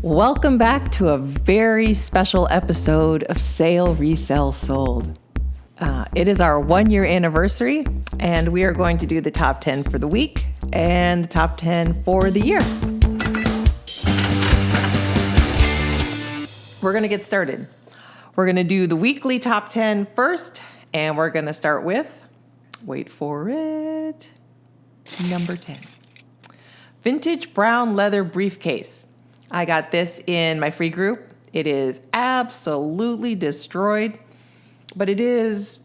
Welcome back to a very special episode of Sale, Resell, Sold. It is our 1-year anniversary, and we are going to do the top 10 for the week and the top 10 for the year. We're going to get started. We're going to do the weekly top 10 first, and we're going to start with, wait for it, number 10. Vintage brown leather briefcase. I got this in my free group. It is absolutely destroyed, but it is,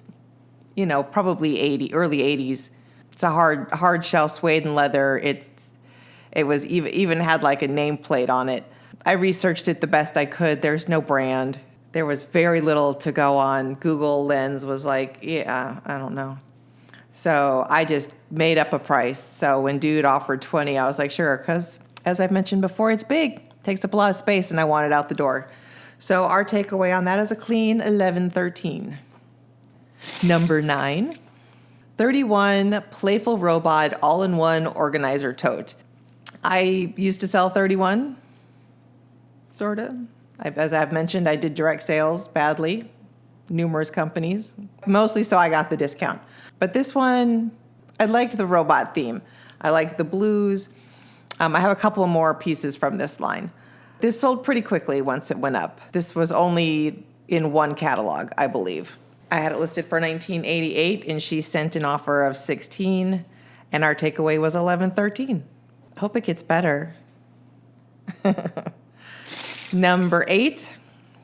probably early 80s. It's a hard shell suede and leather. It was even had like a nameplate on it. I researched it the best I could. There's no brand. There was very little to go on. Google Lens was like, I don't know. So I just made up a price. So when dude offered 20, I was like, sure, because as I've mentioned before, it's big. Takes up a lot of space, and I want it out the door. So our takeaway on that is a clean 11.13. Number 9, 31 Playful Robot all-in-one organizer tote. I used to sell 31, sort of. As I've mentioned, I did direct sales badly, numerous companies, mostly so I got the discount. But this one, I liked the robot theme. I liked the blues. I have a couple of more pieces from this line. This sold pretty quickly once it went up. This was only in one catalog, I believe. I had it listed for $19.88, and she sent an offer of $16, and our takeaway was $11.13. Hope it gets better. Number 8,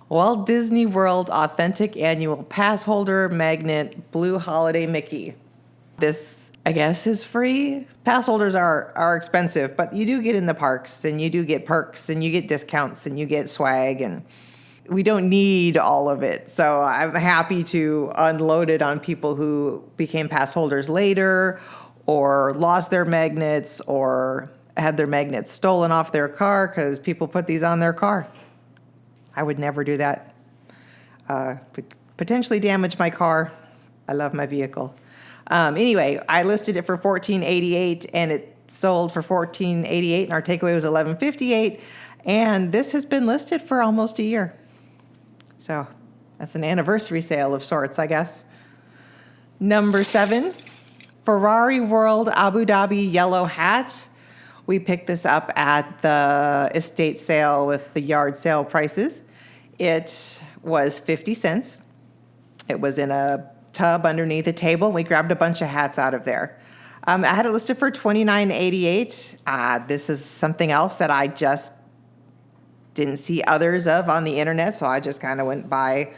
Walt Disney World Authentic Annual Pass Holder Magnet Blue Holiday Mickey. This, I guess, is free. Pass holders are expensive, but you do get in the parks, and you do get perks, and you get discounts, and you get swag, and we don't need all of it. So I'm happy to unload it on people who became pass holders later, or lost their magnets, or had their magnets stolen off their car because people put these on their car. I would never do that. Potentially damage my car. I love my vehicle. Anyway, I listed it for $14.88, and it sold for $14.88, and our takeaway was $11.58, and this has been listed for almost a year. So that's an anniversary sale of sorts, I guess. Number 7, Ferrari World Abu Dhabi yellow hat. We picked this up at the estate sale with the yard sale prices. It was 50 cents. It was in a tub underneath a table. We grabbed a bunch of hats out of there. I had it listed for $29.88. This is something else that I just didn't see others of on the internet, so I just kind of went by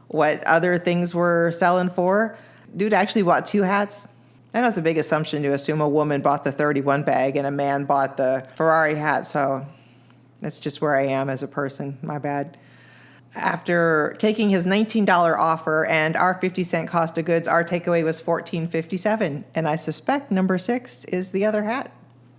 what other things were selling for. Dude actually bought 2 hats. I know it's a big assumption to assume a woman bought the 31 bag and a man bought the Ferrari hat, so that's just where I am as a person. My bad. After taking his $19 offer and our 50-cent cost of goods, our takeaway was $14.57, and I suspect number 6 is the other hat.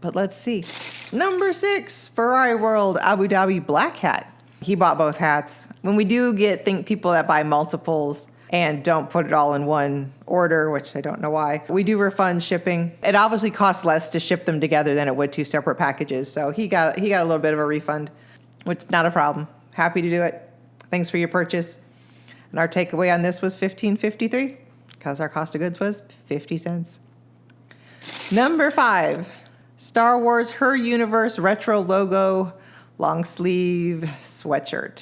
But let's see. Number 6, Ferrari World Abu Dhabi black hat. He bought both hats. When we do think people that buy multiples and don't put it all in one order, which I don't know why, we do refund shipping. It obviously costs less to ship them together than it would 2 separate packages, so he got a little bit of a refund, which is not a problem. Happy to do it. Thanks for your purchase. And our takeaway on this was $15.53 because our cost of goods was 50 cents. Number 5, Star Wars Her Universe retro logo long sleeve sweatshirt.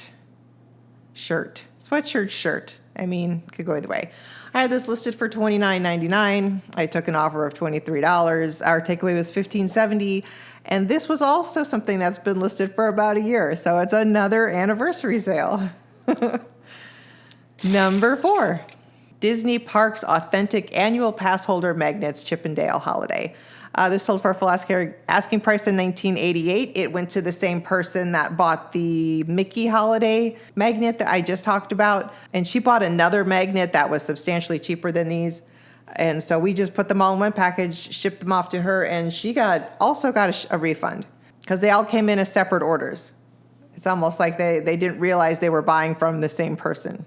Sweatshirt. I mean, could go either way. I had this listed for $29.99. I took an offer of $23. Our takeaway was $15.70. And this was also something that's been listed for about a year. So it's another anniversary sale. Number 4, Disney Parks Authentic Annual Pass Holder Magnets Chippendale Holiday. This sold for a full asking price of $19.88. It went to the same person that bought the Mickey Holiday magnet that I just talked about. And she bought another magnet that was substantially cheaper than these. And so we just put them all in one package, shipped them off to her, and she also got a refund because they all came in as separate orders. It's almost like they didn't realize they were buying from the same person.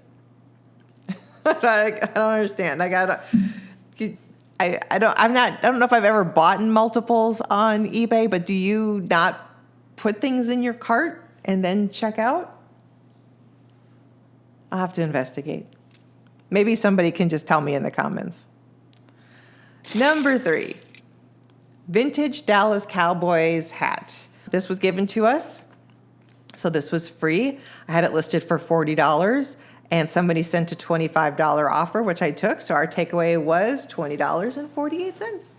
I don't understand. I don't know if I've ever bought in multiples on eBay, but do you not put things in your cart and then check out? I'll have to investigate. Maybe somebody can just tell me in the comments. Number 3, vintage Dallas Cowboys hat. This was given to us, so this was free. I had it listed for $40, and somebody sent a $25 offer, which I took, so our takeaway was $20.48.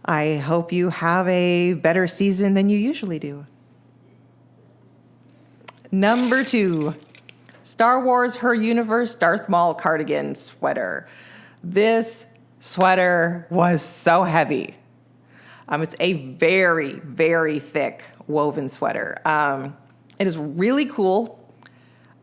I hope you have a better season than you usually do. Number 2, Star Wars Her Universe Darth Maul cardigan sweater. This sweater was so heavy. It's a very, very thick woven sweater. It is really cool.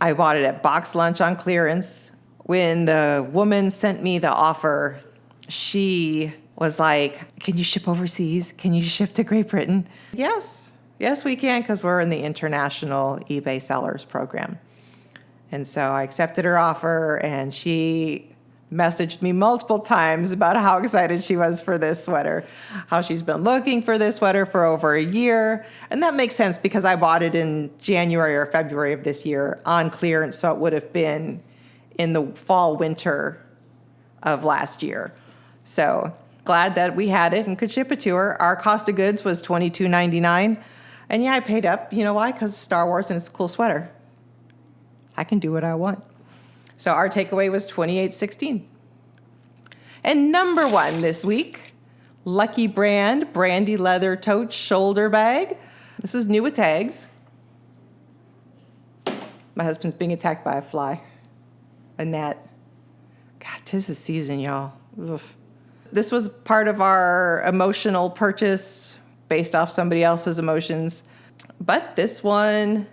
I bought it at Box Lunch on clearance. When the woman sent me the offer, she was like, can you ship overseas? Can you ship to Great Britain? Yes, we can, because we're in the international eBay sellers program. And so I accepted her offer, and she messaged me multiple times about how excited she was for this sweater, how she's been looking for this sweater for over a year. And that makes sense because I bought it in January or February of this year on clearance, so it would have been in the fall, winter of last year. So glad that we had it and could ship it to her. Our cost of goods was $22.99. And yeah, I paid up. You know why? Because Star Wars and it's a cool sweater. I can do what I want. So our takeaway was $28.16. And number 1 this week, Lucky Brand Brandy Leather Tote Shoulder Bag. This is new with tags. My husband's being attacked by a fly, a gnat. God, 'tis the season, y'all. Oof. This was part of our emotional purchase based off somebody else's emotions. But this one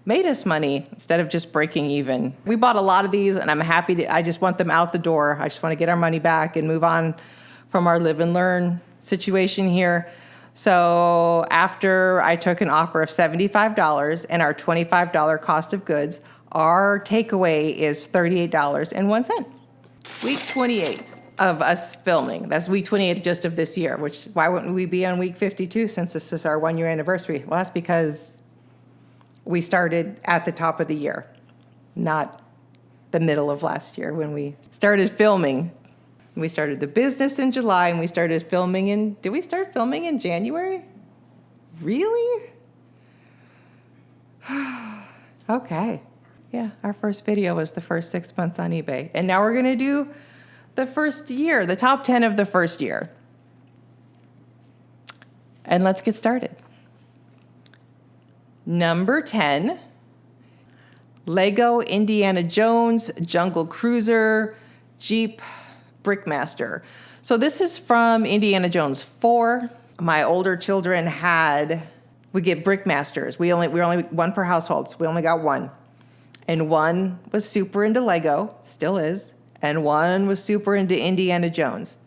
made us money instead of just breaking even. We bought a lot of these, and I'm happy I just want them out the door. I just want to get our money back and move on from our live and learn situation here. So after I took an offer of $75 and our $25 cost of goods, our takeaway is $38.01. Week 28 of us filming. That's week 28 just of this year, which why wouldn't we be on week 52 since this is our 1-year anniversary? Well, that's because we started at the top of the year, not the middle of last year when we started filming. We started the business in July, and we started filming did we start filming in January? Really? Okay. Yeah, our first video was the first 6 months on eBay. And now we're going to do the first year, the top 10 of the first year. And let's get started. Number 10, Lego Indiana Jones Jungle Cruiser Jeep Brickmaster. So this is from Indiana Jones 4. My older children we get Brickmasters. We're only one per household, so we only got one. And one was super into Lego, still is, and one was super into Indiana Jones,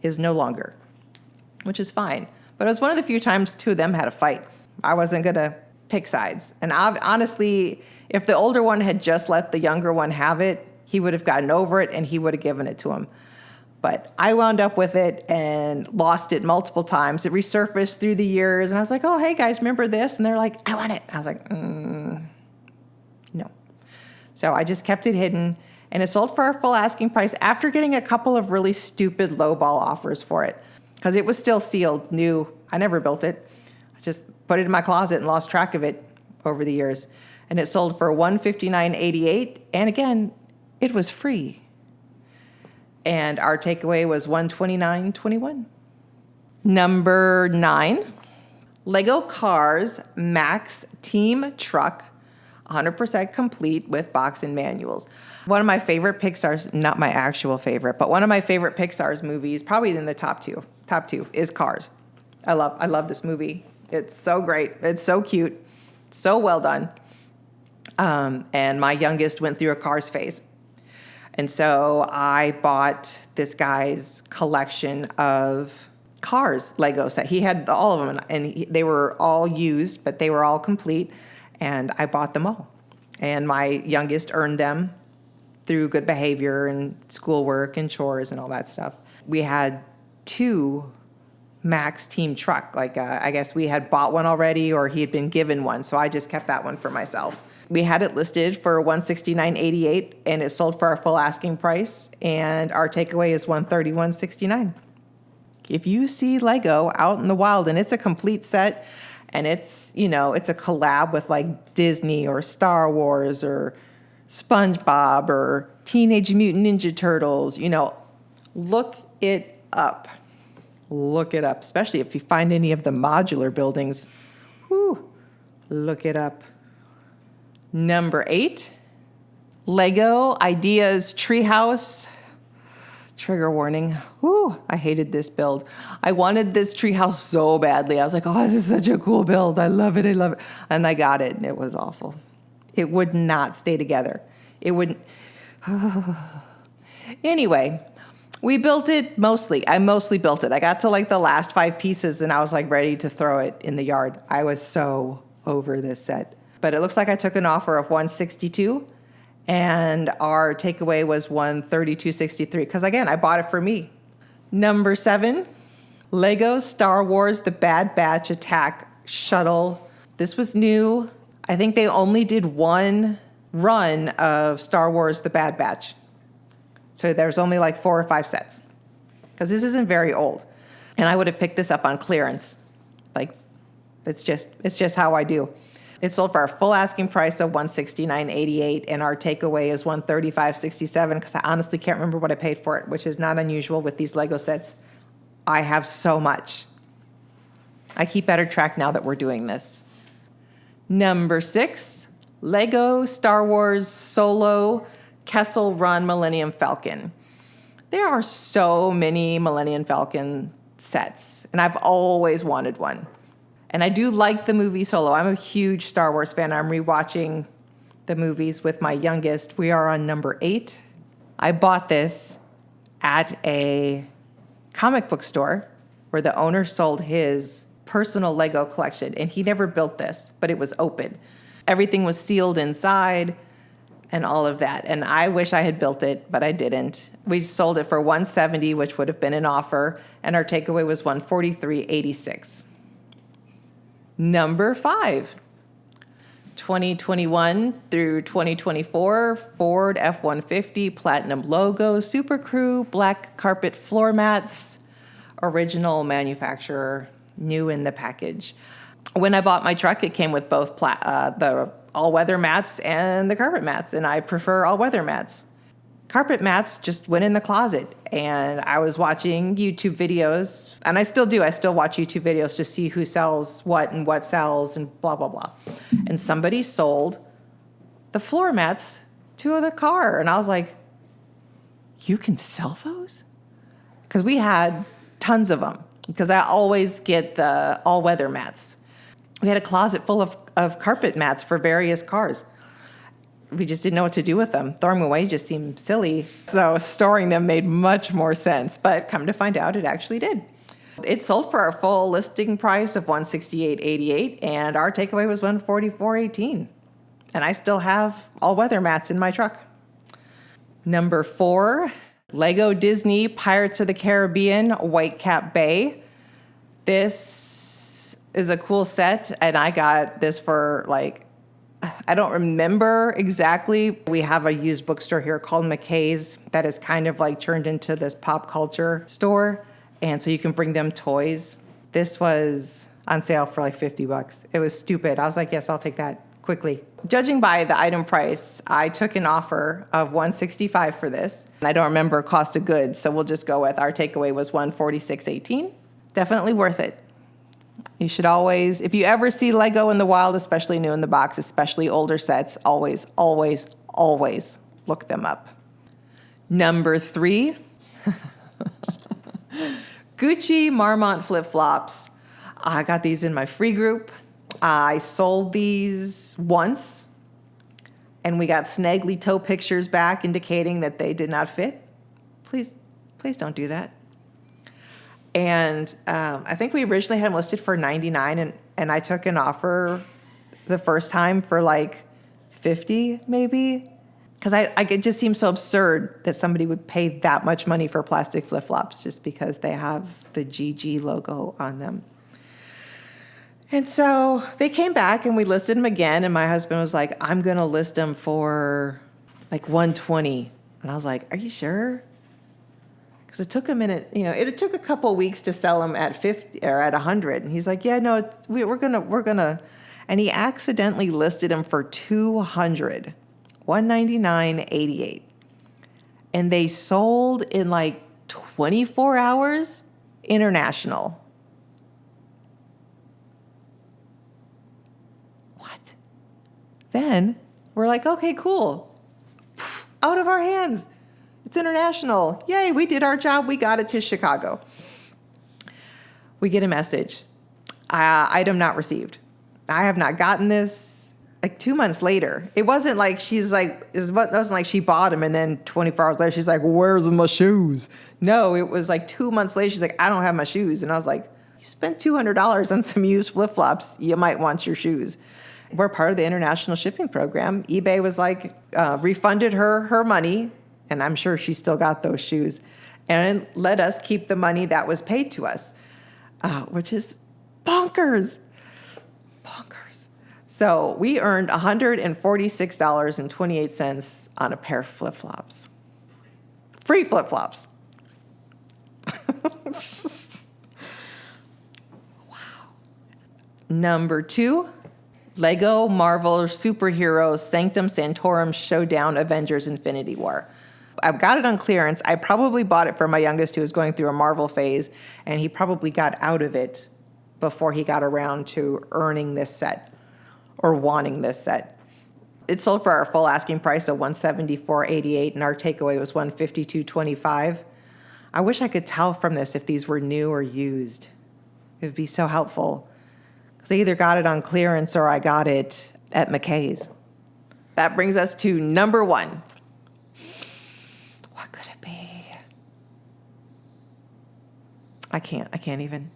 is no longer, which is fine. But it was one of the few times 2 of them had a fight. I wasn't going to pick sides. And honestly, if the older one had just let the younger one have it, he would have gotten over it and he would have given it to him. But I wound up with it and lost it multiple times. It resurfaced through the years, and I was like, oh, hey, guys, remember this? And they're like, I want it. I was like, no. So I just kept it hidden, and it sold for our full asking price after getting a couple of really stupid lowball offers for it because it was still sealed, new. I never built it. I just put it in my closet and lost track of it over the years. And it sold for $159.88, and again, it was free. And our takeaway was $129.21. Number 9, Lego Cars Max Team Truck, 100% complete with box and manuals. One of my favorite Pixar's, not my actual favorite, but one of my favorite Pixar's movies, probably in the top two, is Cars. I love this movie. It's so great. It's so cute. So well done. And my youngest went through a Cars phase. And so I bought this guy's collection of Cars Lego set. He had all of them, and they were all used, but they were all complete. And I bought them all. And my youngest earned them through good behavior and schoolwork and chores and all that stuff. We had 2 Max team truck. Like, I guess we had bought one already or he had been given one. So I just kept that one for myself. We had it listed for $169.88 and it sold for our full asking price. And our takeaway is $131.69. If you see Lego out in the wild and it's a complete set and it's, it's a collab with like Disney or Star Wars or SpongeBob or Teenage Mutant Ninja Turtles, look it up. Look it up, especially if you find any of the modular buildings. Whew, look it up. Number 8, Lego Ideas Treehouse. Trigger warning. Whew, I hated this build. I wanted this treehouse so badly. I was like, oh, this is such a cool build. I love it. And I got it, and it was awful. It would not stay together. It wouldn't. Anyway, we built it mostly. I mostly built it. I got to like the last 5 pieces, and I was like ready to throw it in the yard. I was so over this set. But it looks like I took an offer of $162. And our takeaway was $132.63 because, again, I bought it for me. Number 7, Lego Star Wars The Bad Batch Attack Shuttle. This was new. I think they only did one run of Star Wars The Bad Batch. So there's only like 4 or 5 sets because this isn't very old. And I would have picked this up on clearance. Like, it's just how I do. It sold for our full asking price of $169.88, and our takeaway is $135.67 because I honestly can't remember what I paid for it, which is not unusual with these Lego sets. I have so much. I keep better track now that we're doing this. Number 6, Lego Star Wars Solo Kessel Run Millennium Falcon. There are so many Millennium Falcon sets, and I've always wanted one. And I do like the movie Solo. I'm a huge Star Wars fan. I'm rewatching the movies with my youngest. We are on number 8. I bought this at a comic book store where the owner sold his personal Lego collection. And he never built this, but it was open. Everything was sealed inside and all of that. And I wish I had built it, but I didn't. We sold it for $170, which would have been an offer. And our takeaway was $143.86. Number 5, 2021 through 2024 Ford F-150 Platinum logo, Super Crew, black carpet floor mats, original manufacturer, new in the package. When I bought my truck, it came with both the all-weather mats and the carpet mats, and I prefer all-weather mats. Carpet mats just went in the closet, and I was watching YouTube videos, and I still do. I still watch YouTube videos to see who sells what and what sells and blah, blah, blah. And somebody sold the floor mats to the car, and I was like, you can sell those? Because we had tons of them, because I always get the all-weather mats. We had a closet full of carpet mats for various cars. We just didn't know what to do with them. Throwing them away just seemed silly. So storing them made much more sense. But come to find out, it actually did. It sold for our full listing price of $168.88, and our takeaway was $144.18. And I still have all-weather mats in my truck. Number 4, Lego Disney Pirates of the Caribbean Whitecap Bay. This is a cool set, and I got this for I don't remember exactly. We have a used bookstore here called McKay's that is kind of like turned into this pop culture store. And so you can bring them toys. This was on sale for like $50. It was stupid. I was like, yes, I'll take that quickly. Judging by the item price, I took an offer of $165 for this. And I don't remember cost of goods, so we'll just go with our takeaway was $146.18. Definitely worth it. You should always, if you ever see Lego in the wild, especially new in the box, especially older sets, always, always, always look them up. Number 3, Gucci Marmont flip-flops. I got these in my free group. I sold these once, and we got snaggly toe pictures back indicating that they did not fit. Please don't do that. And I think we originally had them listed for $99, and I took an offer the first time for like $50 maybe. Because it just seems so absurd that somebody would pay that much money for plastic flip-flops just because they have the GG logo on them. And so they came back and we listed them again. And my husband was like, I'm going to list them for like $120. And I was like, are you sure? Because it took a minute, it took a couple weeks to sell them at 50 or at 100. And he's like, yeah, no, we're gonna. And he accidentally listed them for 200, $199.88. And they sold in like 24 hours international. Then we're like, okay, cool. Out of our hands. It's international. Yay, we did our job. We got it to Chicago. We get a message. Item not received. I have not gotten this. Like 2 months later. It wasn't like she bought them and then 24 hours later she's like, where's my shoes? No, it was like 2 months later. She's like, I don't have my shoes. And I was like, you spent $200 on some used flip-flops. You might want your shoes. We're part of the international shipping program. eBay was like, refunded her money, and I'm sure she still got those shoes, and let us keep the money that was paid to us, which is bonkers. Bonkers. So we earned $146.28 on a pair of flip-flops. Free flip-flops. Wow. Number 2. Lego Marvel Superheroes Sanctum Sanctorum Showdown Avengers Infinity War. I've got it on clearance. I probably bought it for my youngest who was going through a Marvel phase, and he probably got out of it before he got around to earning this set or wanting this set. It sold for our full asking price of $174.88, and our takeaway was $152.25. I wish I could tell from this if these were new or used. It would be so helpful. Because I either got it on clearance or I got it at McKay's. That brings us to number 1. What could it be? I can't even.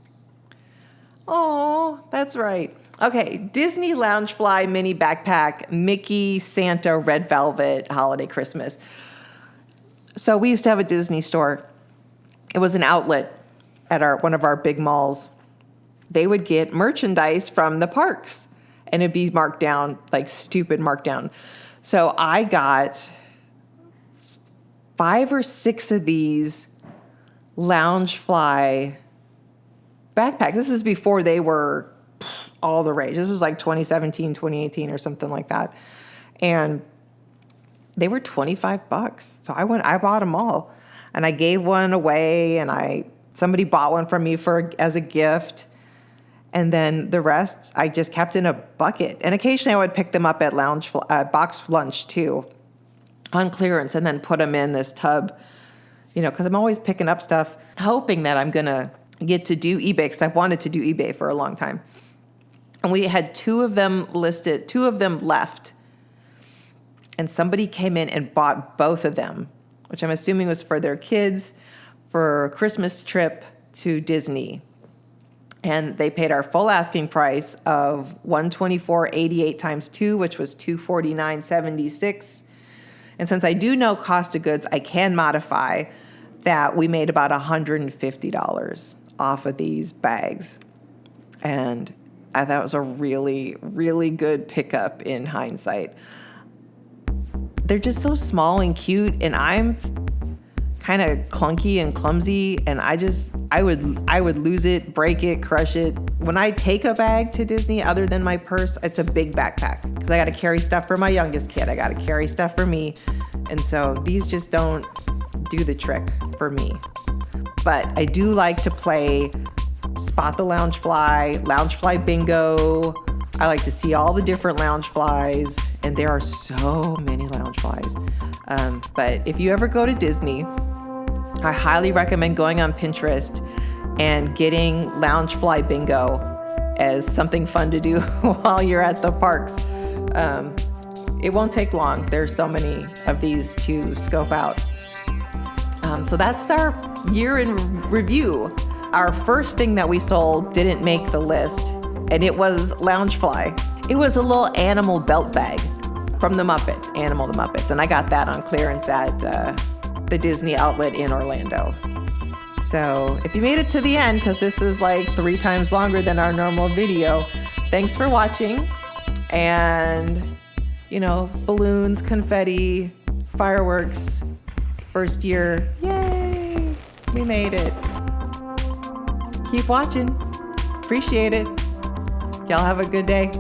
Oh, that's right. Okay, Disney LoungeFly mini backpack, Mickey, Santa, Red Velvet, Holiday Christmas. So we used to have a Disney store. It was an outlet at one of our big malls. They would get merchandise from the parks, and it'd be marked down, like stupid marked down. So I got 5 or 6 of these LoungeFly backpacks. This is before they were all the rage. This was like 2017, 2018 or something like that. And they were $25. So I bought them all, and I gave one away, and somebody bought one from me as a gift. And then the rest, I just kept in a bucket. And occasionally I would pick them up at Box Lunch too, on clearance, and then put them in this tub, because I'm always picking up stuff, hoping that I'm going to get to do eBay, because I've wanted to do eBay for a long time. And we had 2 of them listed, 2 of them left. And somebody came in and bought both of them, which I'm assuming was for their kids for a Christmas trip to Disney. And they paid our full asking price of $124.88 times 2, which was $249.76. And since I do know cost of goods, I can modify that. We made about $150 off of these bags. And I thought it was a really, really good pickup in hindsight. They're just so small and cute, and I'm kind of clunky and clumsy, and I would lose it, break it, crush it. When I take a bag to Disney other than my purse, it's a big backpack, because I got to carry stuff for my youngest kid. I got to carry stuff for me. And so these just don't do the trick for me. But I do like to play Spot the LoungeFly bingo. I like to see all the different LoungeFlies, and there are so many LoungeFlies. But if you ever go to Disney, I highly recommend going on Pinterest and getting LoungeFly bingo as something fun to do while you're at the parks. It won't take long. There's so many of these to scope out. So that's our year in review. Our first thing that we sold didn't make the list, and it was LoungeFly. It was a little animal belt bag from the Muppets, Animal the Muppets. And I got that on clearance at the Disney outlet in Orlando. So if you made it to the end, because this is like 3 times longer than our normal video, thanks for watching. And, you know, balloons, confetti, fireworks, first year, yay, we made it. Keep watching. Appreciate it. Y'all have a good day.